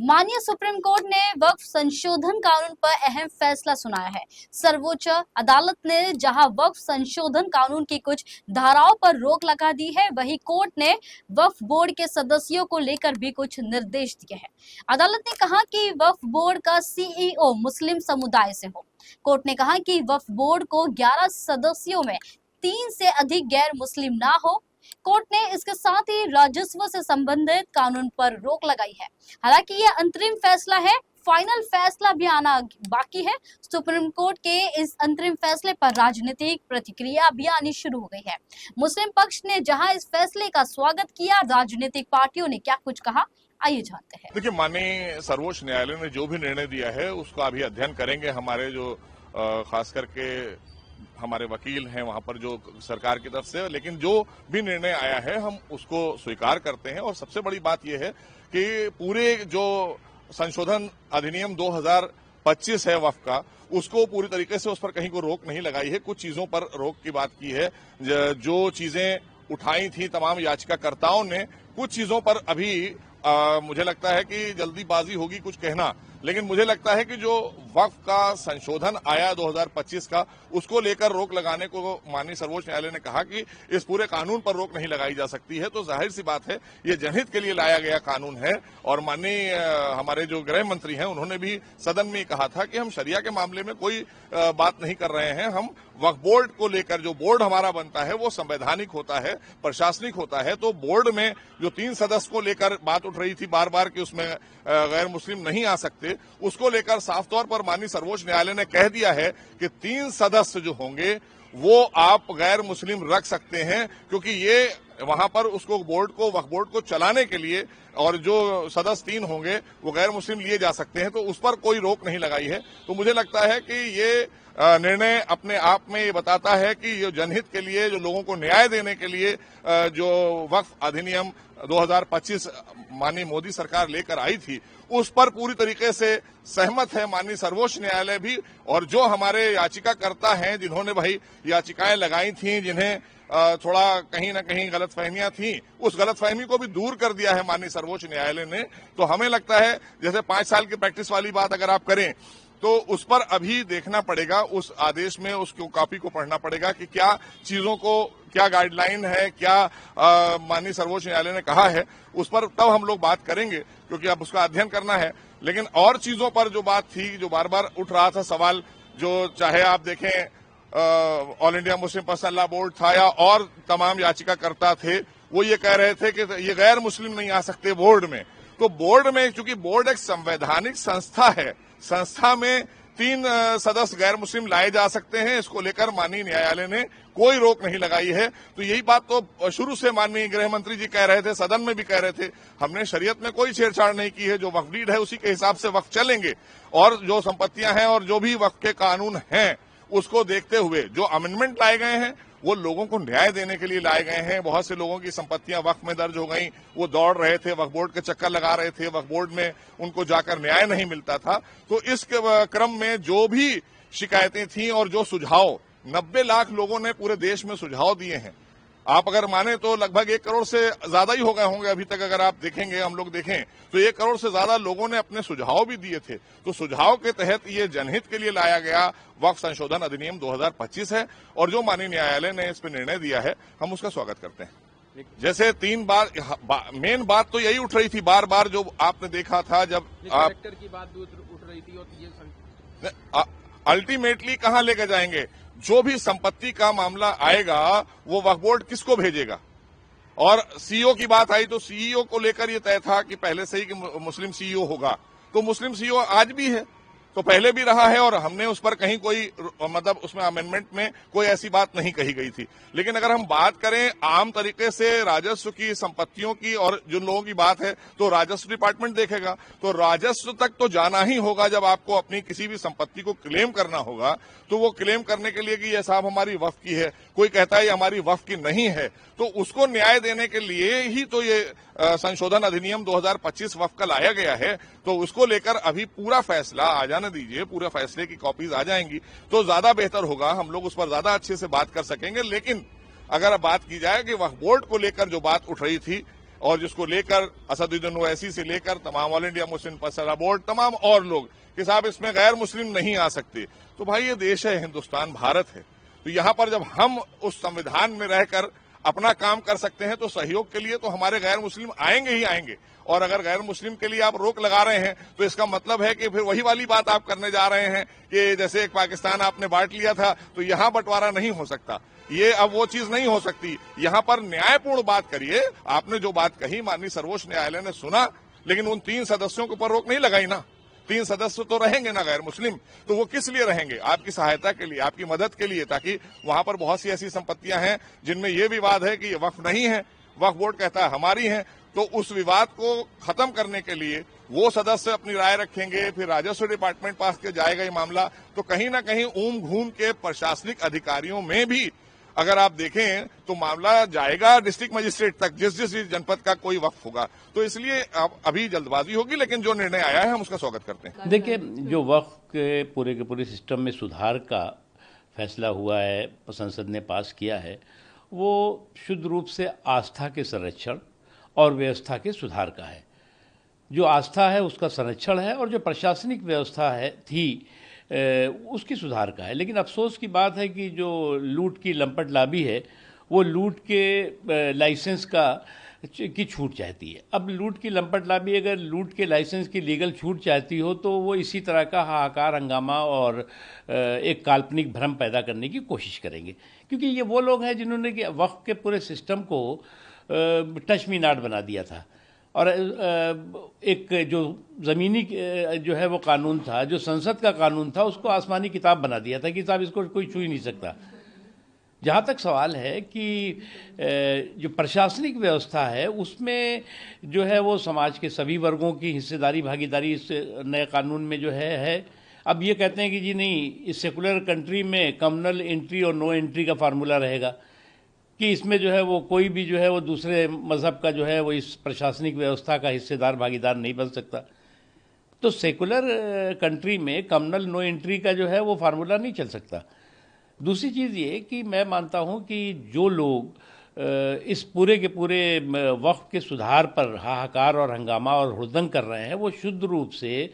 माननीय supreme court ने वक्फ संशोधन कानून पर अहम फैसला सुनाया है। सर्वोच्च अदालत ने जहां वक्फ संशोधन कानून की कुछ धाराओं पर रोक लगा दी है, वहीं कोर्ट ने वक्फ बोर्ड के सदस्यों को लेकर भी कुछ निर्देश दिए हैं। अदालत ने कहा कि वक्फ बोर्ड का सीईओ मुस्लिम समुदाय से हो। कोर्ट ने कहा कि वक्फ बोर्ड को 11 सदस्यों में 3 से अधिक गैर मुस्लिम ना हो। कोर्ट ने इसके साथ ही राजस्व से संबंधित कानून पर रोक लगाई है। हालांकि यह अंतरिम फैसला है, फाइनल फैसला भी आना बाकी है। सुप्रीम कोर्ट के इस अंतरिम फैसले पर राजनीतिक प्रतिक्रिया भी आनी शुरू हो गई है। मुस्लिम पक्ष ने जहां इस फैसले का स्वागत किया, राजनीतिक पार्टियों ने क्या कुछ कहा, आइए जानते हैं। देखिए, माननीय सर्वोच्च न्यायालय ने जो भी निर्णय दिया है उसका अभी अध्ययन करेंगे। हमारे जो खास करके हमारे वकील हैं वहां पर जो सरकार की तरफ से, लेकिन जो भी निर्णय आया है हम उसको स्वीकार करते हैं। और सबसे बड़ी बात यह है कि पूरे जो संशोधन अधिनियम 2025 है वक्फ का, उसको पूरी तरीके से उस पर कहीं को रोक नहीं लगाई है। कुछ चीजों पर रोक की बात की है। जो चीजें उठाई थी तमाम याचिकाकर्ताओं ने, कुछ चीजों पर अभी मुझे लगता है कि जल्दीबाजी होगी कुछ कहना, लेकिन मुझे लगता है कि जो वक्फ का संशोधन आया 2025 का, उसको लेकर रोक लगाने को माननीय सर्वोच्च न्यायालय ने कहा कि इस पूरे कानून पर रोक नहीं लगाई जा सकती है। तो जाहिर सी बात है ये जनहित के लिए लाया गया कानून है। और माननीय हमारे जो गृह मंत्री हैं उन्होंने भी सदन में कहा था कि हम शरिया के मामले में कोई बात नहीं कर रहे हैं। हम वक्फ बोर्ड को लेकर, जो बोर्ड हमारा बनता है वो संवैधानिक होता है, प्रशासनिक होता है। तो बोर्ड में जो 3 सदस्य को लेकर बात उठ रही थी बार बार कि उसमें गैर मुस्लिम नहीं आ सकते, उसको लेकर साफ तौर पर माननीय सर्वोच्च न्यायालय ने कह दिया है कि 3 सदस्य जो होंगे वो आप गैर मुस्लिम रख सकते हैं, क्योंकि ये वहां पर उसको वक्फ बोर्ड को चलाने के लिए, और जो सदस्य 3 होंगे वो गैर मुस्लिम लिए जा सकते हैं। तो उस पर कोई रोक नहीं लगाई है। तो मुझे लगता है कि ये निर्णय अपने आप में ये बताता है कि ये जनहित के लिए, जो लोगों को न्याय देने के लिए जो वक्फ अधिनियम 2025 माननीय मोदी सरकार लेकर आई थी, उस पर पूरी तरीके से सहमत है माननीय सर्वोच्च न्यायालय भी। और जो हमारे याचिकाकर्ता हैं जिन्होंने भाई याचिकाएं लगाई थी, जिन्हें थोड़ा कहीं ना कहीं गलतफहमियां थी, उस गलतफहमी को भी दूर कर दिया है माननीय सर्वोच्च न्यायालय ने। तो हमें लगता है जैसे 5 साल की प्रैक्टिस वाली बात अगर आप करें तो उस पर अभी देखना पड़ेगा, उस आदेश में उसकी कॉपी को पढ़ना पड़ेगा कि क्या चीजों को, क्या गाइडलाइन है, क्या माननीय सर्वोच्च न्यायालय ने कहा है, उस पर तब हम लोग बात करेंगे, क्योंकि अब उसका अध्ययन करना है। लेकिन और चीजों पर जो बात थी, जो बार बार उठ रहा था सवाल, जो चाहे आप देखें all India Muslim personal law board था या और तमाम याचिकाकर्ता थे, वो ये कह रहे थे कि ये गैर मुस्लिम नहीं आ सकते बोर्ड में। तो बोर्ड में, चूंकि बोर्ड एक संवैधानिक संस्था है, संस्था में 3 सदस्य गैर मुस्लिम लाए जा सकते हैं। इसको लेकर माननीय न्यायालय ने कोई रोक नहीं लगाई है। तो यही बात तो शुरू से माननीय गृह मंत्री जी कह रहे थे, सदन में भी कह रहे थे, हमने शरीयत में कोई छेड़छाड़ नहीं की है। जो वक्फ डीड है उसी के हिसाब से वक्फ चलेंगे, और जो संपत्तियां हैं और जो भी वक्फ के कानून हैं उसको देखते हुए जो अमेंडमेंट लाए गए हैं वो लोगों को न्याय देने के लिए लाए गए हैं। बहुत से लोगों की संपत्तियां वक्फ में दर्ज हो गई, वो दौड़ रहे थे, वक्फ बोर्ड के चक्कर लगा रहे थे, वक्फ बोर्ड में उनको जाकर न्याय नहीं मिलता था। तो इस क्रम में जो भी शिकायतें थी और जो सुझाव 90 लाख लोगों ने पूरे देश में सुझाव दिए हैं, आप अगर माने तो लगभग 1 करोड़ से ज्यादा ही हो गए होंगे अभी तक। अगर आप देखेंगे, हम लोग देखें तो 1 करोड़ से ज्यादा लोगों ने अपने सुझाव भी दिए थे। तो सुझाव के तहत ये जनहित के लिए लाया गया वक्फ संशोधन अधिनियम 2025 है, और जो माननीय न्यायालय ने इस पर निर्णय दिया है हम उसका स्वागत करते हैं। जैसे 3 बार मेन बात तो यही उठ रही थी बार बार, जो आपने देखा था जब आप की बात उठ रही थी, और ये अल्टीमेटली कहां लेकर जाएंगे। जो भी संपत्ति का मामला आएगा वो वक्फ बोर्ड किसको भेजेगा। और सीईओ की बात आई तो सीईओ को लेकर ये तय था कि पहले से ही कि मुस्लिम सीईओ होगा। तो मुस्लिम सीईओ आज भी है, तो पहले भी रहा है, और हमने उस पर कहीं कोई मतलब उसमें अमेंडमेंट में कोई ऐसी बात नहीं कही गई थी। लेकिन अगर हम बात करें आम तरीके से राजस्व की, संपत्तियों की, और जिन लोगों की बात है, तो राजस्व डिपार्टमेंट देखेगा। तो राजस्व तक तो जाना ही होगा जब आपको अपनी किसी भी संपत्ति को क्लेम करना होगा। तो वो क्लेम करने के लिए कि ये साहब हमारी वक्फ की है, कोई कहता है ये हमारी वक्फ की नहीं है, तो उसको न्याय देने के लिए ही तो ये संशोधन अधिनियम 2025 वक्फ का लाया गया है। तो उसको लेकर अभी पूरा फैसला आ जाने दीजिए, पूरे फैसले की कॉपीज आ जाएंगी तो ज्यादा बेहतर होगा, हम लोग उस पर ज्यादा अच्छे से बात कर सकेंगे। लेकिन अगर बात की जाए कि वक्फ बोर्ड को लेकर जो बात उठ रही थी, और जिसको लेकर असदुद्दीन ओवैसी से लेकर तमाम all India Muslim personal board, तमाम और लोग कि साहब इसमें गैर मुस्लिम नहीं आ सकते। तो भाई ये देश है, हिंदुस्तान, भारत है। तो यहाँ पर जब हम उस संविधान में रहकर अपना काम कर सकते हैं तो सहयोग के लिए तो हमारे गैर मुस्लिम आएंगे ही आएंगे। और अगर गैर मुस्लिम के लिए आप रोक लगा रहे हैं तो इसका मतलब है कि फिर वही वाली बात आप करने जा रहे हैं कि जैसे एक पाकिस्तान आपने बांट लिया था तो यहां बंटवारा नहीं हो सकता। ये अब वो चीज नहीं हो सकती। यहां पर न्यायपूर्ण बात करिए। आपने जो बात कही माननीय सर्वोच्च न्यायालय ने सुना, लेकिन उन 3 सदस्यों के ऊपर रोक नहीं लगाई ना। 3 सदस्य तो रहेंगे ना गैर मुस्लिम, तो वो किस लिए रहेंगे? आपकी सहायता के लिए, आपकी मदद के लिए, ताकि वहां पर बहुत सी ऐसी संपत्तियां हैं जिनमें ये विवाद है कि ये वक्फ नहीं है, वक्फ बोर्ड कहता है हमारी है। तो उस विवाद को खत्म करने के लिए वो सदस्य अपनी राय रखेंगे, फिर राजस्व डिपार्टमेंट पास के जाएगा ये मामला। तो कहीं ना कहीं ऊम घूम के प्रशासनिक अधिकारियों में भी अगर आप देखें तो मामला जाएगा डिस्ट्रिक्ट मजिस्ट्रेट तक, जिस जिस जनपद का कोई वक्फ होगा। तो इसलिए अभी जल्दबाजी होगी, लेकिन जो निर्णय आया है हम उसका स्वागत करते हैं। देखिए, जो वक्फ के पूरे सिस्टम में सुधार का फैसला हुआ है, संसद ने पास किया है, वो शुद्ध रूप से आस्था के संरक्षण और व्यवस्था के सुधार का है। जो आस्था है उसका संरक्षण है और जो प्रशासनिक व्यवस्था है उसकी सुधार का है। लेकिन अफसोस की बात है कि जो लूट की लंपट लाबी है वो लूट के लाइसेंस की छूट चाहती है। अब लूट की लंपट लाबी अगर लूट के लाइसेंस की लीगल छूट चाहती हो तो वो इसी तरह का हाहाकार, हंगामा और एक काल्पनिक भ्रम पैदा करने की कोशिश करेंगे, क्योंकि ये वो लोग हैं जिन्होंने कि वक्फ के पूरे सिस्टम को टच मी नॉट बना दिया था। और एक जो ज़मीनी जो है वो कानून था, जो संसद का कानून था, उसको आसमानी किताब बना दिया था कि साहब इसको कोई छू ही नहीं सकता। जहाँ तक सवाल है कि जो प्रशासनिक व्यवस्था है उसमें जो है वो समाज के सभी वर्गों की हिस्सेदारी, भागीदारी इस नए कानून में जो है। अब ये कहते हैं कि जी नहीं, इस सेकुलर कंट्री में कम्युनल एंट्री और नो एंट्री का फार्मूला रहेगा कि इसमें जो है वो कोई भी जो है वो दूसरे मज़हब का जो है वो इस प्रशासनिक व्यवस्था का हिस्सेदार, भागीदार नहीं बन सकता। तो सेकुलर कंट्री में कम्युनल नो एंट्री का जो है वो फार्मूला नहीं चल सकता। दूसरी चीज़ ये कि मैं मानता हूँ कि जो लोग इस पूरे के पूरे वक्फ के सुधार पर हाहाकार और हंगामा और हुड़दंग कर रहे हैं वो शुद्ध रूप से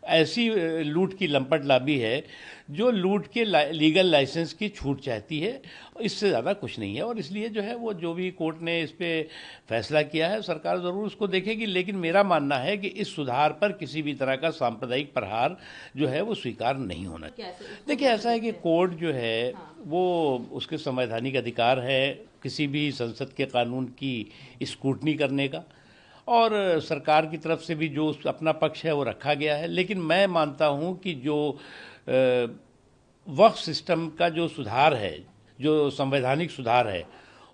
ऐसी लूट की लंपट लाबी है जो लूट के लीगल लाइसेंस की छूट चाहती है, इससे ज़्यादा कुछ नहीं है। और इसलिए जो है वो जो भी कोर्ट ने इस पे फैसला किया है सरकार ज़रूर उसको देखेगी। लेकिन मेरा मानना है कि इस सुधार पर किसी भी तरह का सांप्रदायिक प्रहार जो है वो स्वीकार नहीं होना चाहिए। देखिए, ऐसा है कि कोर्ट जो है वो उसके संवैधानिक अधिकार है किसी भी संसद के कानून की स्क्रूटनी करने का, और सरकार की तरफ से भी जो अपना पक्ष है वो रखा गया है। लेकिन मैं मानता हूं कि जो वक्फ सिस्टम का जो सुधार है, जो संवैधानिक सुधार है,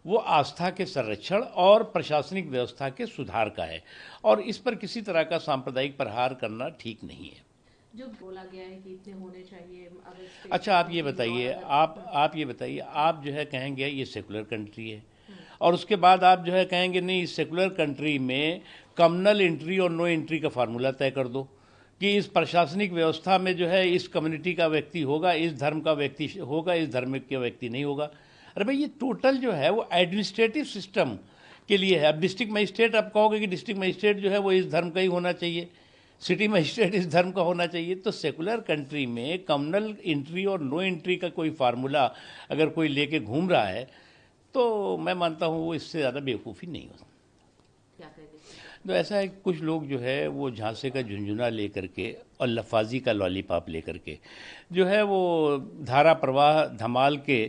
वो आस्था के संरक्षण और प्रशासनिक व्यवस्था के सुधार का है, और इस पर किसी तरह का सांप्रदायिक प्रहार करना ठीक नहीं है। जो बोला गया है कि इतने होने चाहिए। अच्छा, आप ये बताइए, आप जो है कहेंगे ये सेकुलर कंट्री है, और उसके बाद आप जो है कहेंगे नहीं, इस सेकुलर कंट्री में कम्युनल एंट्री और नो एंट्री का फार्मूला तय कर दो कि इस प्रशासनिक व्यवस्था में जो है इस कम्युनिटी का व्यक्ति होगा, इस धर्म का व्यक्ति होगा, इस धर्म का व्यक्ति नहीं होगा। अरे भाई, ये टोटल जो है वो एडमिनिस्ट्रेटिव सिस्टम के लिए है। अब डिस्ट्रिक्ट मजिस्ट्रेट आप कहोगे कि डिस्ट्रिक्ट मजिस्ट्रेट जो है वो इस धर्म का ही होना चाहिए, सिटी मजिस्ट्रेट इस धर्म का होना चाहिए। तो सेकुलर कंट्री में कम्युनल एंट्री और नो एंट्री का कोई फार्मूला अगर कोई लेके घूम रहा है तो मैं मानता हूँ वो इससे ज़्यादा बेवकूफ़ी नहीं हो। तो ऐसा है, कुछ लोग जो है वो झांसे का झुंझुना लेकर के और लफाजी का लॉलीपॉप लेकर के जो है वो धारा प्रवाह धमाल के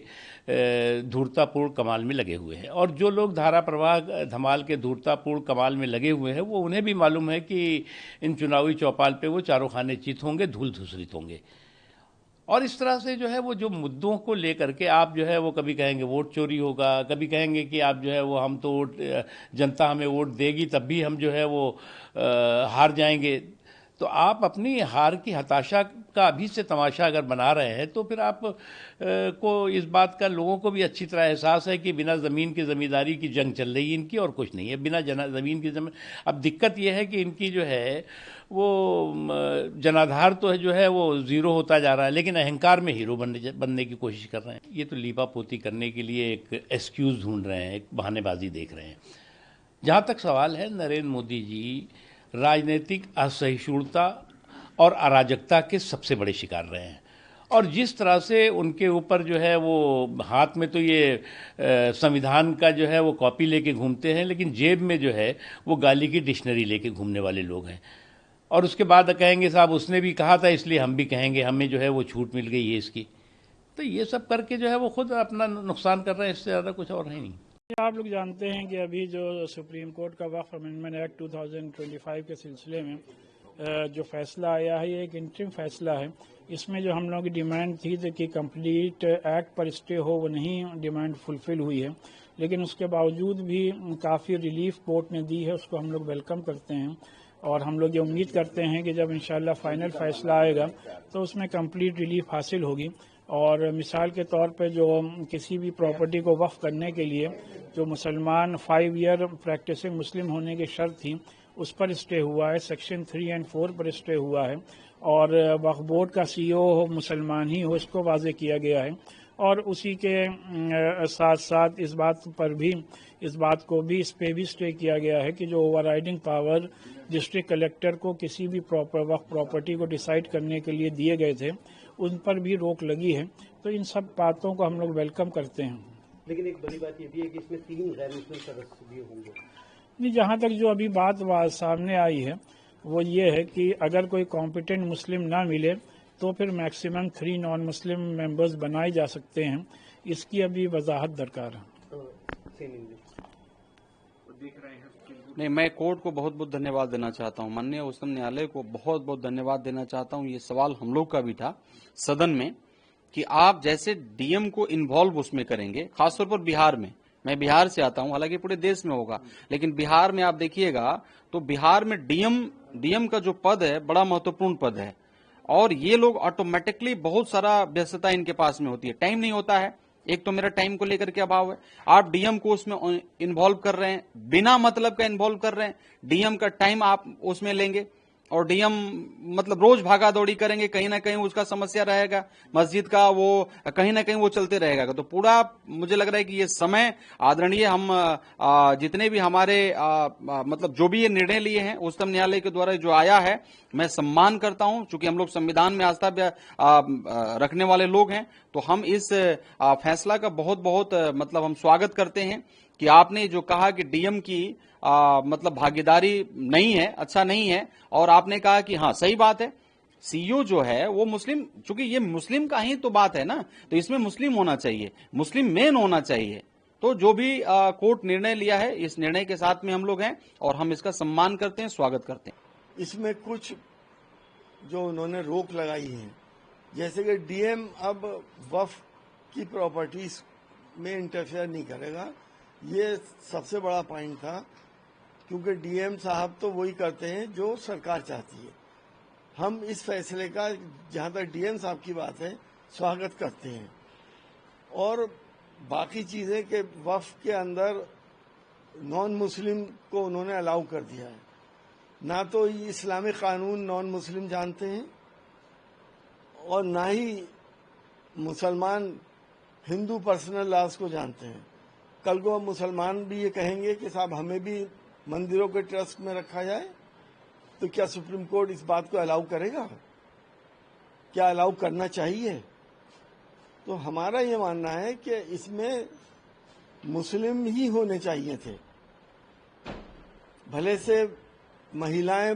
धूर्तापूर्ण कमाल में लगे हुए हैं। और जो लोग धारा प्रवाह धमाल के धूर्तापूर्ण कमाल में लगे हुए हैं वो उन्हें भी मालूम है कि इन चुनावी चौपाल पे वो चारों खाने चित होंगे, धूल धूसरित होंगे। और इस तरह से जो है वो जो मुद्दों को लेकर के आप जो है वो कभी कहेंगे वोट चोरी होगा, कभी कहेंगे कि आप जो है वो हम तो जनता हमें वोट देगी तब भी हम जो है वो हार जाएंगे। तो आप अपनी हार की हताशा का अभी से तमाशा अगर बना रहे हैं तो फिर आप को इस बात का लोगों को भी अच्छी तरह एहसास है कि बिना ज़मीन की ज़मींदारी की जंग चल रही है इनकी, और कुछ नहीं है। बिना ज़मीन की ज़मीन, अब दिक्कत यह है कि इनकी जो है वो जनाधार तो है जो है वो ज़ीरो होता जा रहा है, लेकिन अहंकार में हीरो बनने की कोशिश कर रहे हैं। ये तो लीपा पोती करने के लिए एक एक्सक्यूज़ ढूंढ रहे हैं, एक बहानेबाजी देख रहे हैं। जहाँ तक सवाल है, नरेंद्र मोदी जी राजनीतिक असहिष्णुता और अराजकता के सबसे बड़े शिकार रहे हैं, और जिस तरह से उनके ऊपर जो है वो हाथ में तो ये संविधान का जो है वो कॉपी लेके घूमते हैं, लेकिन जेब में जो है वो गाली की डिक्शनरी लेके घूमने वाले लोग हैं। और उसके बाद कहेंगे साहब उसने भी कहा था इसलिए हम भी कहेंगे, हमें जो है वो छूट मिल गई है इसकी। तो ये सब करके जो है वो खुद अपना नुकसान कर रहे हैं, इससे ज़्यादा कुछ और है नहीं। आप लोग जानते हैं कि अभी जो सुप्रीम कोर्ट का वक्फ अमेंडमेंट एक्ट 2025 के सिलसिले में जो फैसला आया है, ये एक इंटरिम फैसला है। इसमें जो हम लोगों की डिमांड थी कि कंप्लीट एक्ट पर स्टे हो, वो नहीं डिमांड फुलफिल हुई है, लेकिन उसके बावजूद भी काफ़ी रिलीफ कोर्ट ने दी है, उसको हम लोग वेलकम करते हैं। और हम लोग ये उम्मीद करते हैं कि जब इंशाल्लाह फाइनल फैसला आएगा तो उसमें कंप्लीट रिलीफ हासिल होगी। और मिसाल के तौर पे जो किसी भी प्रॉपर्टी को वक्फ करने के लिए जो मुसलमान 5 ईयर प्रैक्टिसिंग मुस्लिम होने की शर्त थी, उस पर स्टे हुआ है। सेक्शन 3 और 4 पर स्टे हुआ है, और वक्फ बोर्ड का CEO हो मुसलमान ही हो, इसको वाजे किया गया है। और उसी के साथ साथ इस बात को भी इस पे भी स्टे किया गया है कि जो ओवरराइडिंग पावर डिस्ट्रिक्ट कलेक्टर को किसी भी वक्फ प्रॉपर्टी को डिसाइड करने के लिए दिए गए थे, उन पर भी रोक लगी है। तो इन सब बातों को हम लोग वेलकम करते हैं। लेकिन एक बड़ी बात ये भी है कि इसमें 3 गैर मुस्लिम सदस्य भी होंगे। नहीं, जहाँ तक जो अभी बात सामने आई है वो ये है कि अगर कोई कॉम्पिटेंट मुस्लिम ना मिले तो फिर मैक्सिमम 3 नॉन मुस्लिम मेंबर्स बनाए जा सकते हैं। इसकी अभी वजाहत दरकार है। नहीं, मैं कोर्ट को बहुत बहुत धन्यवाद देना चाहता हूं, माननीय उच्चतम न्यायालय को बहुत बहुत धन्यवाद देना चाहता हूं। ये सवाल हम लोग का भी था सदन में कि आप जैसे डीएम को इन्वॉल्व उसमें करेंगे, खासतौर पर बिहार में। मैं बिहार से आता हूं, हालांकि पूरे देश में होगा, लेकिन बिहार में आप देखिएगा तो बिहार में डीएम का जो पद है बड़ा महत्वपूर्ण पद है, और ये लोग ऑटोमेटिकली बहुत सारा व्यस्तता इनके पास में होती है, टाइम नहीं होता है। एक तो मेरा टाइम को लेकर के अभाव है, आप डीएम को उसमें इन्वॉल्व कर रहे हैं, बिना मतलब का इन्वॉल्व कर रहे हैं। डीएम का टाइम आप उसमें लेंगे और डीएम मतलब रोज भागा दौड़ी करेंगे, कहीं ना कहीं उसका समस्या रहेगा, मस्जिद का वो कहीं ना कहीं वो चलते रहेगा। तो पूरा मुझे लग रहा है कि ये समय आदरणीय हम जितने भी हमारे मतलब जो भी ये निर्णय लिए हैं उच्चतम न्यायालय के द्वारा जो आया है, मैं सम्मान करता हूं। चूंकि हम लोग संविधान में आस्था रखने वाले लोग हैं, तो हम इस फैसला का बहुत बहुत मतलब हम स्वागत करते हैं कि आपने जो कहा कि डीएम की मतलब भागीदारी नहीं है, अच्छा नहीं है, और आपने कहा कि हाँ सही बात है, सीईओ जो है वो मुस्लिम, चूंकि ये मुस्लिम का ही तो बात है ना, तो इसमें मुस्लिम होना चाहिए, मुस्लिम मेन होना चाहिए। तो जो भी कोर्ट निर्णय लिया है, इस निर्णय के साथ में हम लोग हैं और हम इसका सम्मान करते हैं, स्वागत करते हैं। इसमें कुछ जो उन्होंने रोक लगाई है, जैसे कि डीएम अब वक्फ की प्रॉपर्टीज में इंटरफेयर नहीं करेगा, ये सबसे बड़ा पॉइंट था, क्योंकि डीएम साहब तो वही करते हैं जो सरकार चाहती है। हम इस फैसले का, जहां तक डीएम साहब की बात है, स्वागत करते हैं। और बाकी चीजें के वक्फ के अंदर नॉन मुस्लिम को उन्होंने अलाउ कर दिया है। ना तो इस्लामिक कानून नॉन मुस्लिम जानते हैं और ना ही मुसलमान हिंदू पर्सनल लॉज को जानते हैं। कल को मुसलमान भी ये कहेंगे कि साहब हमें भी मंदिरों के ट्रस्ट में रखा जाए, तो क्या सुप्रीम कोर्ट इस बात को अलाउ करेगा? क्या अलाउ करना चाहिए? तो हमारा ये मानना है कि इसमें मुस्लिम ही होने चाहिए थे। भले से महिलाएं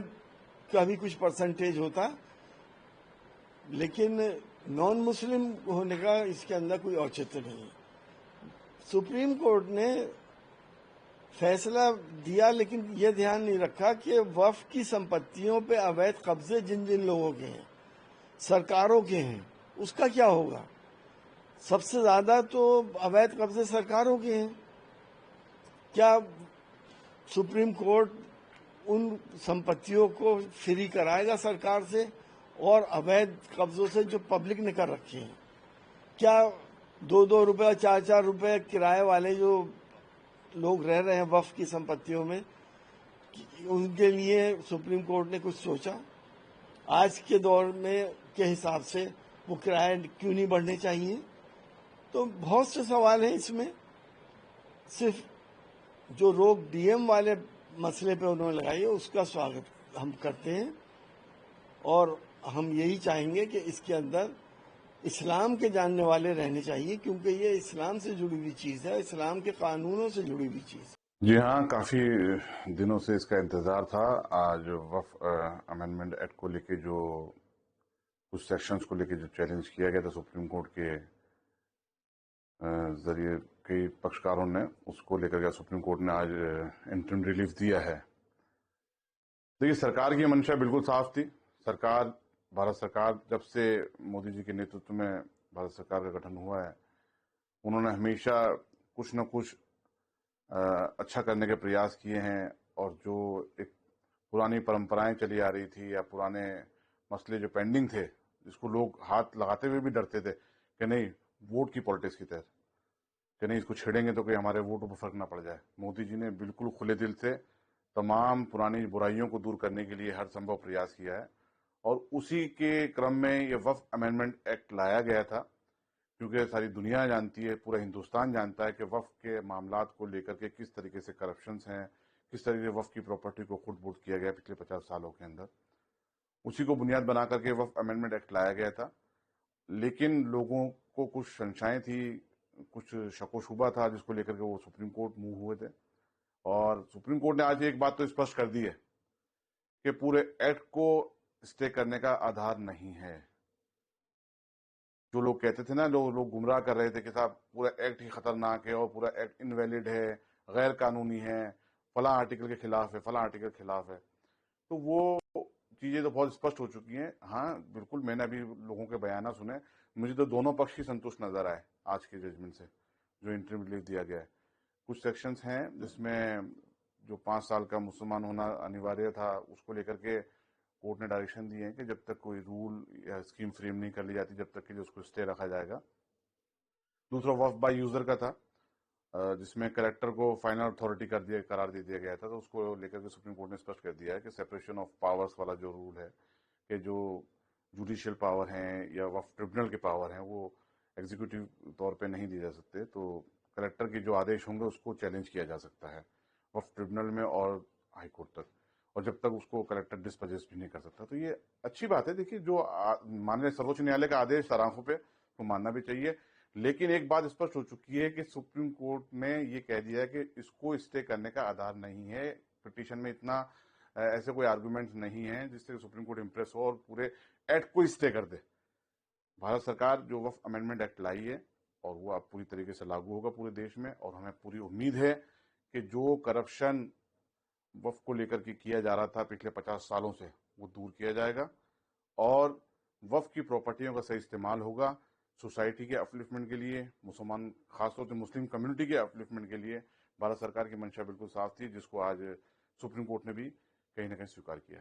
का भी कुछ परसेंटेज होता, लेकिन नॉन मुस्लिम होने का इसके अंदर कोई औचित्य नहीं है। सुप्रीम कोर्ट ने फैसला दिया, लेकिन ये ध्यान नहीं रखा कि वक्फ की संपत्तियों पे अवैध कब्जे जिन जिन लोगों के हैं, सरकारों के हैं, उसका क्या होगा? सबसे ज्यादा तो अवैध कब्जे सरकारों के हैं। क्या सुप्रीम कोर्ट उन संपत्तियों को फ्री कराएगा सरकार से, और अवैध कब्जों से जो पब्लिक ने कर रखे हैं? क्या 2-2 रुपए 4-4 रुपए किराए वाले जो लोग रह रहे हैं वक्फ की संपत्तियों में, उनके लिए सुप्रीम कोर्ट ने कुछ सोचा? आज के दौर में के हिसाब से वो किराए क्यों नहीं बढ़ने चाहिए? तो बहुत से सवाल हैं इसमें। सिर्फ जो रोक डीएम वाले मसले पे उन्होंने लगाई है उसका स्वागत हम करते हैं और हम यही चाहेंगे कि इसके अंदर इस्लाम के जानने वाले रहने चाहिए, क्योंकि ये इस्लाम से जुड़ी हुई चीज है, इस्लाम के कानूनों से जुड़ी हुई चीज। जी हाँ, काफी दिनों से इसका इंतजार था। आज वक्फ अमेंडमेंट एक्ट को लेके जो कुछ सेक्शंस को लेके जो चैलेंज किया गया था सुप्रीम कोर्ट के जरिए कई पक्षकारों ने, उसको लेकर के सुप्रीम कोर्ट ने आज इंटरिम रिलीफ दिया है। देखिए, सरकार की मंशा बिल्कुल साफ थी। भारत सरकार जब से मोदी जी के नेतृत्व में भारत सरकार का गठन हुआ है, उन्होंने हमेशा कुछ न कुछ अच्छा करने के प्रयास किए हैं और जो एक पुरानी परंपराएं चली आ रही थी या पुराने मसले जो पेंडिंग थे, जिसको लोग हाथ लगाते हुए भी डरते थे कि नहीं वोट की पॉलिटिक्स की तहत कि नहीं इसको छेड़ेंगे तो कोई हमारे वोटों पर फर्क ना पड़ जाए, मोदी जी ने बिल्कुल खुले दिल से तमाम पुरानी बुराइयों को दूर करने के लिए हर संभव प्रयास किया है। और उसी के क्रम में ये वक्फ अमेंडमेंट एक्ट लाया गया था, क्योंकि सारी दुनिया जानती है, पूरा हिंदुस्तान जानता है कि वक्फ के मामलात को लेकर के किस तरीके से करप्शंस हैं, किस तरीके से वक्फ की प्रॉपर्टी को खुर्द-बुर्द किया गया पिछले 50 सालों के अंदर। उसी को बुनियाद बना करके वक्फ अमेंडमेंट एक्ट लाया गया था। लेकिन लोगों को कुछ शंकाएं थी, कुछ शको शुबा था, जिसको लेकर के वो सुप्रीम कोर्ट मूव हुए थे। और सुप्रीम कोर्ट ने आज एक बात तो स्पष्ट कर दी है कि पूरे एक्ट को स्टे करने का आधार नहीं है। जो लोग कहते थे ना, लोग गुमराह कर रहे थे कि साहब पूरा एक्ट ही खतरनाक है और पूरा एक्ट इनवैलिड है, गैर कानूनी है, फला आर्टिकल के खिलाफ है, फला आर्टिकल के खिलाफ है, तो वो चीजें तो बहुत स्पष्ट हो चुकी हैं। हाँ बिल्कुल, मैंने अभी लोगों के बयान सुने, मुझे तो दोनों पक्ष ही संतुष्ट नजर आए आज के जजमेंट से, जो इंटरिम रिलीफ दिया गया है। कुछ सेक्शंस हैं जिसमें जो 5 साल का मुसलमान होना अनिवार्य था, उसको लेकर के कोर्ट ने डायरेक्शन दिए हैं कि जब तक कोई रूल या स्कीम फ्रेम नहीं कर ली जाती, जब तक कि उसको स्टे रखा जाएगा। दूसरा वक्फ बाय यूजर का था, जिसमें कलेक्टर को फाइनल अथॉरिटी करार दे दिया गया था, तो उसको लेकर के सुप्रीम कोर्ट ने स्पष्ट कर दिया है कि सेपरेशन ऑफ पावर्स वाला जो रूल है कि जो जुडिशियल पावर हैं या वक्फ ट्रिब्यूनल के पावर हैं वो एग्जीक्यूटिव तौर पे नहीं दिए जा सकते, तो कलेक्टर के जो आदेश होंगे उसको चैलेंज किया जा सकता है वक्फ ट्रिब्यूनल में और हाईकोर्ट तक, और जब तक उसको कलेक्टर डिस्पोजेस भी नहीं कर सकता। तो ये अच्छी बात है। देखिए, जो माननीय सर्वोच्च न्यायालय का आदेश सराखों पे तो मानना भी चाहिए, लेकिन एक बात स्पष्ट हो चुकी है कि सुप्रीम कोर्ट ने ये कह दिया है कि इसको स्टे करने का आधार नहीं है। पिटीशन में इतना ऐसे कोई आर्गुमेंट नहीं है जिससे सुप्रीम कोर्ट इंप्रेस हो और पूरे एक्ट को स्टे कर दे। भारत सरकार जो वक्फ अमेंडमेंट एक्ट लाई है और वो अब पूरी तरीके से लागू होगा पूरे देश में, और हमें पूरी उम्मीद है कि जो करप्शन वक्फ को लेकर के किया जा रहा था पिछले 50 सालों से, वो दूर किया जाएगा और वक्फ की प्रॉपर्टियों का सही इस्तेमाल होगा सोसाइटी के अपलिफ्टमेंट के लिए, मुसलमान खासतौर से मुस्लिम कम्युनिटी के अपलिफ्टमेंट के लिए। भारत सरकार की मंशा बिल्कुल साफ थी, जिसको आज सुप्रीम कोर्ट ने भी कहीं ना कहीं स्वीकार किया।